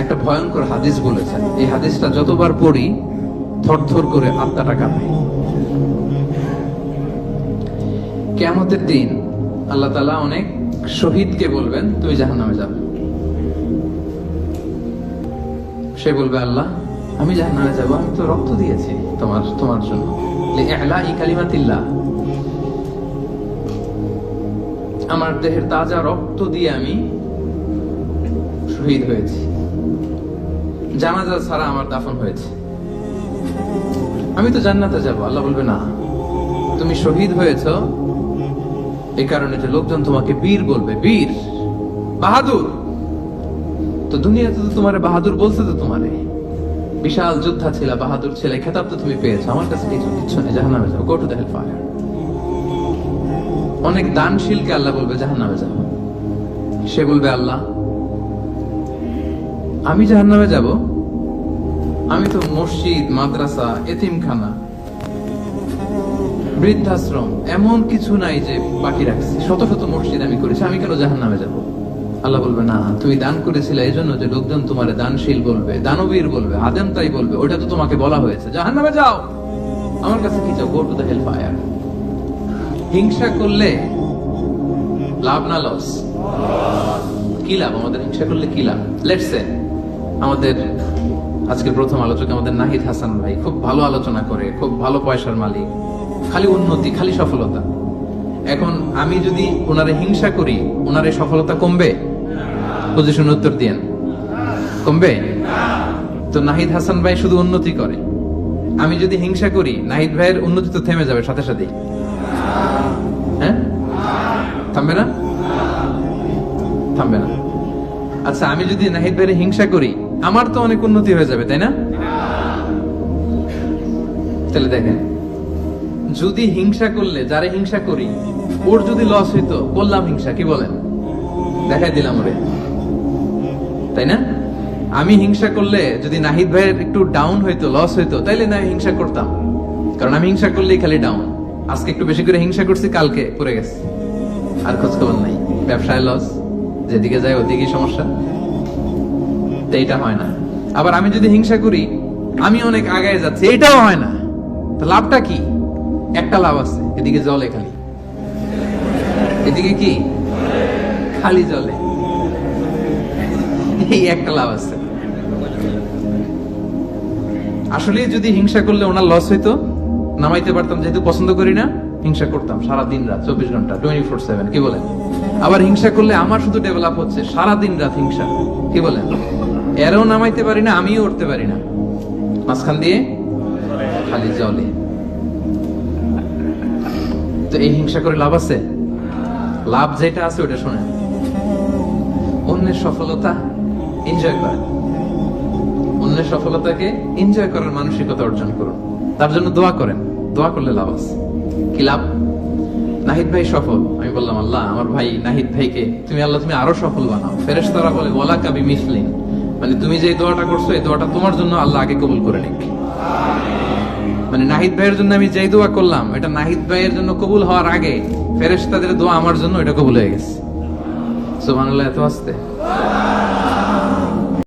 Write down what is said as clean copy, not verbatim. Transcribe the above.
একটা ভয়ঙ্কর হাদিস বলেছেন। এই হাদিসটা যতবার পড়ি থরথর করে আত্মাটা কাঁপে। কিয়ামতের দিন আল্লাহ তাআলা অনেক শহীদকে বলবেন, তুমি জাহান্নামে যাবে। সে বলবে, আল্লাহ আমি জাহান্নামে যাব, আমি তো রক্ত দিয়েছি তোমার জন্য, লিইলাই কালিমাতিল্লাহ, আমার দেহের তাজা রক্ত দিয়ে আমি শহীদ হয়েছি, জানাজা ছাড়া আমার দাফন হয়েছে, আমি তো জান্নাতে যাব। আল্লাহ বলবে, না, তুমি শহীদ হয়েছো এই কারণে যে লোকজন তোমাকে বীর বলবে, বীর, বাহাদুর। তো দুনিয়াতে তো তোমারে বাহাদুর বলছে, তো তোমারে বিশাল যোদ্ধা ছিল, বাহাদুর ছিল, খেতাব তো তুমি পেয়েছো, আমার কাছে কিছু নেই, জাহান্নামে যাও, go to the hell fire. অনেক দানশীলকে আল্লাহ বলবে জাহান্নামে যাও। সে বলবে, আল্লাহ আমি জাহান্নামে যাব, আমি তো মসজিদ, মাদ্রাসা, এতিমখানা, বৃদ্ধাশ্রম এমন কিছু নাই যে বাকি রাখছি, শত শত মসজিদ আমি করেছি, আমি কেন জাহান্নামে যাব? আল্লাহ বলবে, না, তুমি দান করেছিলে এই জন্য যে লোকজন তোমার দানশীল বলবে, দানবীর বলবে, আদেম তাই বলবে, ওটা তো তোমাকে বলা হয়েছে, জাহান্নামে যাও, আমার কাছে কি চাও, go to the hell fire. হিংসা করলে লাভ না লস? কি লাভ আমাদের হিংসা করলে? কি লাভ? লেটস সে আমাদের আজকের প্রথম আলোচক আমাদের নাহিদ হাসান ভাই খুব ভালো আলোচনা করে, খুব ভালো পয়সার মালিক, খালি উন্নতি, খালি সফলতা। এখন আমি যদি ওনারে হিংসা করি, ওনার এই সফলতা কমবে? পজিশন উত্তর দিয়েন, কমবে? তো নাহিদ হাসান ভাই শুধু উন্নতি করে, আমি যদি হিংসা করি নাহিদ ভাইয়ের উন্নতি তো থেমে যাবে সাথে সাথেই। হ্যাঁ, থামবে না? থামবে না। আচ্ছা, আমি যদি নাহিদ ভাইয়ের হিংসা করি আমার তো অনেক উন্নতি হয়ে যাবে, তাই না? তাহলে দেখেন, যদি হিংসা করলে, যারে হিংসা করি ওর যদি লস হইতো, করলাম হিংসা, কি বলেন? দেখাই দিলাম ওরে, তাই না? আমি হিংসা করলে যদি নাহিদ ভাইয়ের একটু ডাউন হইতো, লস হইতো, তাইলে না হিংসা করতাম, কারণ আমি হিংসা করলেই খালি ডাউন। আজকে একটু বেশি করে হিংসা করছি, কালকে পড়ে গেছে, আর খোঁজ খবর নাই, ব্যবসায় লস, যেদিকে যায় ওদিকেই সমস্যা। এইটা হয় না। আবার আমি যদি হিংসা করি আমি অনেক আগায় যাচ্ছি, এটাও হয় না। তো লাভটা কি? একটা লাভ আছে, এদিকে জলে খালি, এদিকে কি খালি জলে, এই একটা লাভ আছে। আসলে যদি হিংসা করলে ওনার লস হইতো, নামাইতে পারতাম, যেহেতু পছন্দ করি না, হিংসা করতাম সারা দিন রাত, 24 ঘন্টা, 24/7, কি বলেন? আবার হিংসা করলে আমার শুধু ডেভেলপ হচ্ছে, সারা দিন রাত হিংসা, কি বলেন? এরও নামাইতে পারি না, আমিও উঠতে পারি না, মাঝখান দিয়ে খালি জলে। তো এই হিংসা করে লাভ আছে? লাভ যেটা আছে ওটা শোনেন, অন্যের সফলতা এনজয় করেন, অন্যের সফলতাকে এনজয় করার মানসিকতা অর্জন করুন, তার জন্য দোয়া করেন, দোয়া করলে লাভ আছে। কি লাভ? নাহিদ ভাই সফল, আমি বললাম, আল্লাহ আমার ভাই নাহিদ ভাইকে তুমি, আল্লাহ তুমি আরো সফল বানাও। ফেরেশতারা বলে, ওয়ালা কাবি মিসলিন, মানে তুমি যে দোয়াটা করছো এই দোয়াটা তোমার জন্য আল্লাহ আগে কবুল করে নিক। মানে নাহিদ ভাইয়ের জন্য আমি যেই দোয়া করলাম, এটা নাহিদ ভাইয়ের জন্য কবুল হওয়ার আগে ফেরেশতাদের দোয়া আমার জন্য এটা কবুল হয়ে গেছে। সুবহানাল্লাহ, এত আসতে